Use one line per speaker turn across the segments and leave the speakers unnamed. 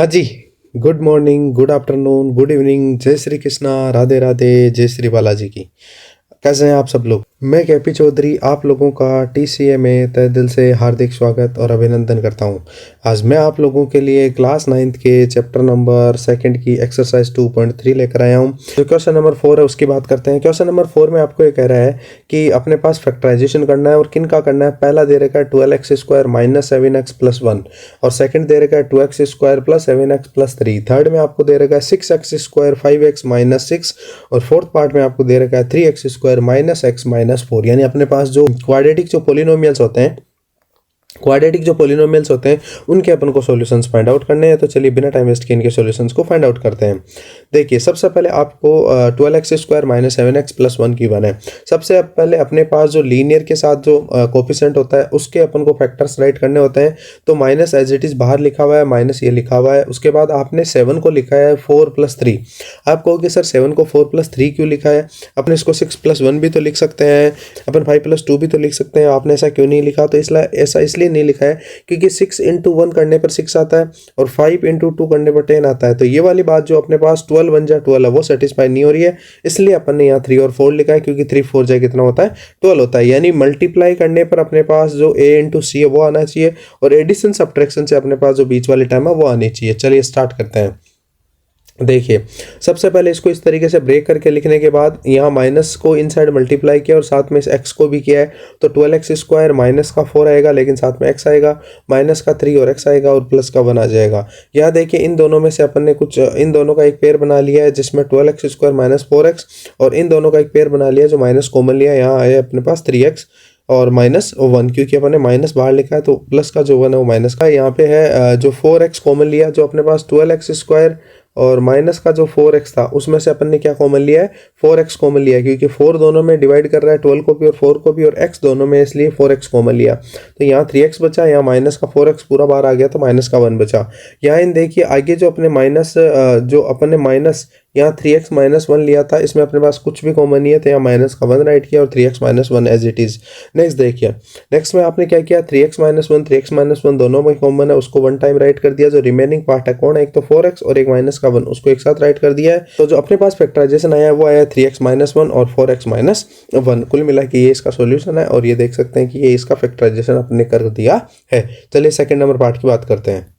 हाँ जी। Good morning, good afternoon, good evening, जय श्री कृष्णा, राधे राधे, जय श्री बालाजी की। कैसे हैं आप सब लोग? मैं केपी चौधरी आप लोगों का टीसीए में तहे दिल से हार्दिक स्वागत और अभिनंदन करता हूं। आज मैं आप लोगों के लिए क्लास 9th के चैप्टर नंबर 2 की एक्सरसाइज 2.3 लेकर आया हूं। जो क्वेश्चन नंबर 4 है उसकी बात करते हैं। क्वेश्चन नंबर 4 में आपको ये कह रहा है कि अपने पास फैक्टराइजेशन करना है और किन का करना है। पहला दे रखा है 12x² माइनस 7x प्लस 1 और सेकंड दे रखा है 2x² plus 7x plus 3। Third में आपको दे रखा है 6x² 5x माइनस 6 और फोर्थ पार्ट में आपको दे रखा है 3x² माइनस x माइनस 4। यानी अपने पास जो क्वाड्रेटिक जो पोलिनोमियल्स होते हैं उनके अपन को सॉल्यूशंस फाइंड आउट करने हैं। तो चलिए बिना टाइम वेस्ट किए इनके सॉल्यूशंस को फाइंड आउट करते हैं। देखिए सबसे पहले आपको 12x² माइनस 7x प्लस 1 की वन है। सबसे पहले अपने पास जो लीनियर के साथ जो कोफिशिएंट होता है उसके अपन को फैक्टर्स राइट करने होते हैं। तो माइनस एज इट इज बाहर लिखा हुआ है, माइनस ये लिखा हुआ है। उसके बाद आपने 7 को लिखा है 4 प्लस 3। आप कहोगे सर 7 को 4 प्लस 3 क्यों लिखा है? अपने इसको 6 प्लस 1 भी तो लिख सकते हैं, अपन 5 प्लस 2 भी तो लिख सकते हैं। आपने ऐसा क्यों नहीं लिखा? तो इसलिए नहीं लिखा है क्योंकि 6 इंटू 1 करने पर 6 आता है और 5 इंटू 2 करने पर 10 आता है। तो ये वाली बात जो अपने पास 12 1 जा 12 है वो सेटिस्फाई नहीं हो रही है, इसलिए अपन ने यहाँ 3 और 4 लिखा है क्योंकि 3 4 जा कितना होता है 12 होता है। यानी मल्टीप्लाई करने पर अपने पास जो a इंटू सी है वो आना चाहिए और एडिशन सब्ट्रैक्शन से अपने पास जो बीच वाली टर्म है वो आनी चाहिए। चलिए स्टार्ट करते हैं। देखिए सबसे पहले इसको इस तरीके से ब्रेक करके लिखने के बाद यहाँ माइनस को इनसाइड मल्टीप्लाई किया और साथ में इस x को भी किया है। तो 12x² माइनस का 4 आएगा लेकिन साथ में x आएगा, माइनस का 3 और x आएगा और प्लस का 1 आ जाएगा। यहाँ देखिए इन दोनों में से अपन ने इन दोनों का एक पेयर बना लिया है जिसमें 12x² माइनस 4x और इन दोनों का एक पेयर बना लिया जो माइनस कॉमन लिया। यहाँ आया अपने पास 3x और माइनस 1 क्योंकि अपन ने माइनस बाहर लिखा है तो प्लस का जो 1 है वो माइनस का। यहाँ पे है जो 4x कॉमन लिया, जो अपने पास 12x² और माइनस का जो 4x था उसमें से अपन ने क्या कॉमन लिया है 4x कॉमन लिया है क्योंकि 4 दोनों में डिवाइड कर रहा है 12 को भी और 4 को भी और x दोनों में, इसलिए 4x कॉमन लिया। तो यहाँ 3x बचा, यहाँ माइनस का 4x पूरा बाहर आ गया तो माइनस का 1 बचा। यहाँ इन देखिए आगे जो अपने माइनस जो अपन ने माइनस यहाँ 3x माइनस 1 लिया था इसमें अपने पास कुछ भी कॉमन नहीं है तो यहाँ माइनस का 1 राइट किया और 3x minus 1 as it is. Next देखिए नेक्स्ट में आपने क्या किया 3x माइनस 1 3x माइनस 1 दोनों में कॉमन है उसको 1 टाइम राइट कर दिया। जो रिमेनिंग पार्ट है कौन है, एक तो 4x और एक माइनस का 1, उसको एक साथ राइट कर दिया है। तो जो अपने पास फैक्टराइजेशन आया है वो आया 3x माइनस 1 और 4x माइनस 1। कुल मिला के ये इसका सॉल्यूशन है और ये देख सकते हैं कि ये इसका फैक्टराइजेशन अपने कर दिया है। चलिए सेकंड नंबर पार्ट की बात करते हैं।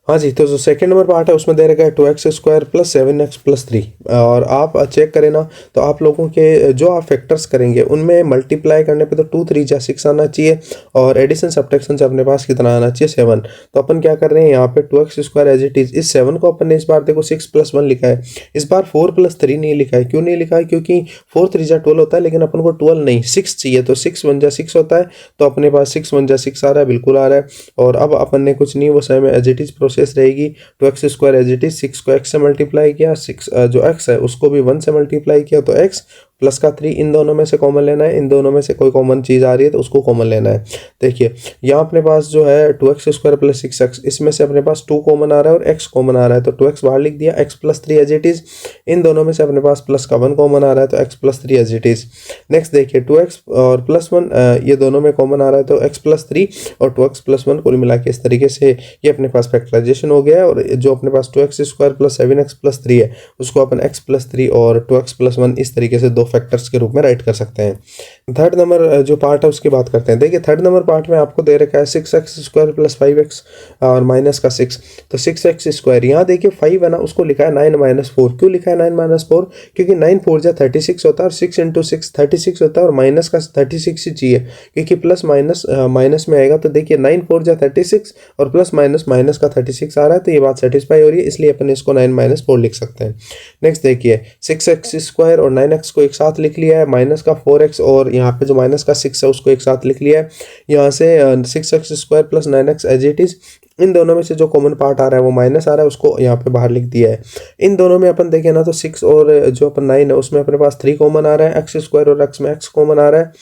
हाँ जी, तो जो सेकंड नंबर पार्ट है उसमें दे रखा है 2x² प्लस 7x प्लस 3 और आप चेक करें ना तो आप लोगों के जो आप फैक्टर्स करेंगे उनमें मल्टीप्लाई करने पे तो 2 3 जा 6 आना चाहिए और एडिशन सब्ट्रैक्शन से अपने पास कितना आना चाहिए 7। तो अपन क्या कर रहे हैं यहाँ पे 2x² एज इट इज, इस 7 को अपन ने इस बार देखो 6 प्लस 1 लिखा है, इस बार 4 प्लस 3 नहीं लिखा है। क्यों नहीं लिखा है? क्योंकि 4 3 जा 12 होता है लेकिन अपन को 12 नहीं 6 चाहिए, तो 6 1 जा 6 होता है तो अपने पास 6 1 जा 6 आ रहा है, बिल्कुल आ रहा है। और अब अपन ने कुछ नहीं, वो same as it is process रहेगी। 2x² एज इट इज, 6 को x से मल्टीप्लाई किया, 6 जो x है उसको भी 1 से मल्टीप्लाई किया तो x प्लस का 3, इन दोनों में से कॉमन लेना है। इन दोनों में से कोई कॉमन चीज़ आ रही है तो उसको कॉमन लेना है। देखिए यहाँ अपने पास जो है 2x² प्लस 6x, इसमें से अपने पास 2 कॉमन आ रहा है और x कॉमन आ रहा है तो 2x बाहर लिख दिया, x plus 3 as it is. इन दोनों में से अपने पास प्लस का 1 कॉमन आ रहा है तो x plus 3 as it is. Next देखिए 2x और प्लस 1 ये दोनों में कॉमन आ रहा है तो x प्लस 3 और 2x प्लस 1 कुल मिला के इस तरीके से ये अपने पास फैक्टराइजेशन हो गया है। और जो अपने पास 2x² प्लस 7x प्लस 3 है उसको अपन x प्लस 3 और 2x प्लस 1 इस तरीके से दो फैक्टर्स के रूप में राइट कर सकते हैं। थर्ड नंबर जो पार्ट है उसकी बात करते हैं। देखिए थर्ड नंबर पार्ट में आपको दे रखा है 6x² प्लस 5x और माइनस का 6, तो 6x²। यहाँ देखिए 5 है ना उसको लिखा है 9 माइनस 4। क्यों लिखा है 9 माइनस 4? क्योंकि 9 4 जा 36 होता है और 6 इंटू 6 36 होता है और माइनस का 36 ही चाहिए क्योंकि प्लस माइनस माइनस में आएगा। तो देखिए 9 4 जा 36 और प्लस माइनस माइनस का 36 आ रहा है तो ये बात सेटिस्फाई हो रही है, इसलिए अपन इसको 9 माइनस 4 लिख सकते हैं। नेक्स्ट देखिए 6x² और 9x को एक साथ लिख लिया है, माइनस का 4x और यहाँ पे जो माइनस का 6 है उसको एक साथ लिख लिया है। यहाँ से 6x² plus 9x as it is, इन दोनों में से जो कॉमन पार्ट आ रहा है वो माइनस आ रहा है उसको यहाँ पे बाहर लिख दिया है। इन दोनों में अपन देखें ना तो 6 और जो अपन 9 है उसमें अपने पास 3 कॉमन आ रहा है, x² और x में x कॉमन आ रहा है।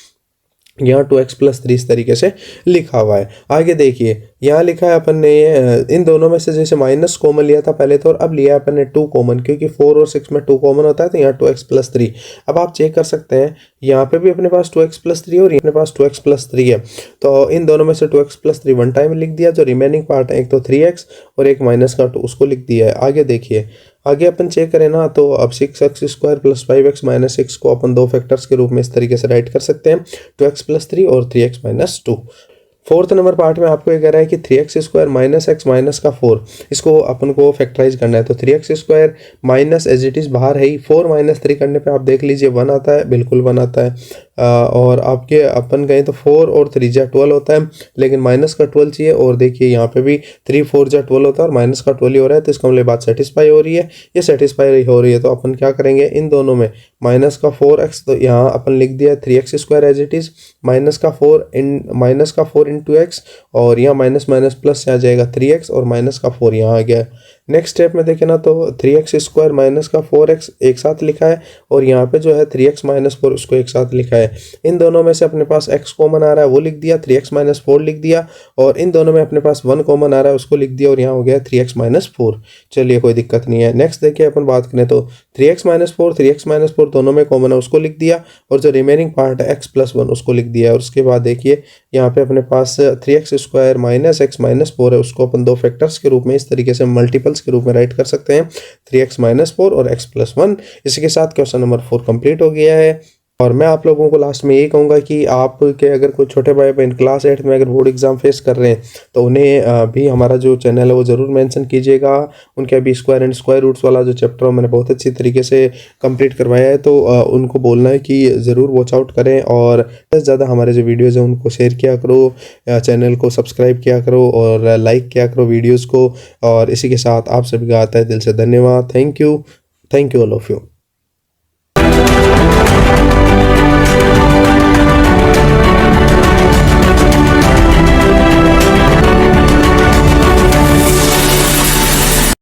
यहाँ 2x+3 इस तरीके से लिखा हुआ है। आगे देखिए यहाँ लिखा है अपन ने इन दोनों में से जैसे माइनस कॉमन लिया था पहले तो, और अब लिया है अपन ने 2 कॉमन, क्योंकि 4 और 6 में 2 कॉमन होता है, तो यहाँ 2x+3। अब आप चेक कर सकते हैं यहाँ पे भी अपने पास 2x+3 और अपने पास 2x+3 है, तो इन दोनों में से 2x+3 वन टाइम लिख दिया। जो रिमेनिंग पार्ट है एक तो 3x और एक माइनस का 2 उसको लिख दिया है। आगे देखिए, आगे अपन चेक करें ना तो अब 6x² + 5x - 6 को अपन दो फैक्टर्स के रूप में इस तरीके से राइट कर सकते हैं, 2x+3 और 3x - 2। फोर्थ नंबर पार्ट में आपको ये कह रहा है कि 3x² - x - का 4, इसको अपन को फैक्टराइज करना है। तो 3x² minus as it is बाहर है ही, 4 - 3 करने पे आप देख लीजिए 1 आता है, बिल्कुल 1 आता है। और आपके अपन कहें तो 4 और 3 जा 12 होता है, लेकिन माइनस का 12 चाहिए। और देखिए यहाँ पे भी 3 4 जा 12 होता है और माइनस का 12 ही हो रहा है, तो इसका मतलब बात सेटिस्फाई हो रही है, ये सेटिस्फाई हो रही है। तो अपन क्या करेंगे, इन दोनों में माइनस का 4x, तो यहाँ अपन लिख दिया 3x² as it is, minus का 4 इंटू एक्स, और यहाँ माइनस माइनस प्लस से आ जाएगा 3x और माइनस का 4 यहाँ आ गया। नेक्स्ट स्टेप में देखें ना तो 3x² माइनस का 4x एक साथ लिखा है, और यहाँ पे जो है 3x - 4 उसको एक साथ लिखा है। इन दोनों में से अपने पास x कॉमन आ रहा है वो लिख दिया, 3x - 4 लिख दिया, और इन दोनों में अपने पास 1 कॉमन आ रहा है उसको लिख दिया, और यहाँ हो गया 3x - 4। चलिए कोई दिक्कत नहीं है। नेक्स्ट देखिए अपन बात करें तो 3x - 4 3x - 4 दोनों में कॉमन है उसको लिख दिया, और जो रिमेनिंग पार्ट है x + 1 उसको लिख दिया। और उसके बाद देखिए यहाँ पे अपने पास 3x² - x - 4 है, उसको अपन दो फैक्टर्स के रूप में इस तरीके से मल्टीपल्स के रूप में राइट कर सकते हैं, 3x - 4 और x + 1। इसी के साथ क्वेश्चन नंबर 4 कंप्लीट हो गया है। और मैं आप लोगों को लास्ट में यही कहूँगा कि आपके अगर कोई छोटे भाई बहन क्लास 8 में अगर बोर्ड एग्ज़ाम फेस कर रहे हैं तो उन्हें भी हमारा जो चैनल है वो ज़रूर मेंशन कीजिएगा। उनके अभी स्क्वायर एंड स्क्वायर रूट्स वाला जो चैप्टर है मैंने बहुत अच्छी तरीके से कंप्लीट करवाया है, तो उनको बोलना है कि ज़रूर वॉच आउट करें, और ज़्यादा से ज़्यादा हमारे जो वीडियोज़ हैं उनको शेयर किया करो, चैनल को सब्सक्राइब किया करो और लाइक किया करो वीडियोज़ को। और इसी के साथ आप सभी का आता है दिल से धन्यवाद। Thank you all of you.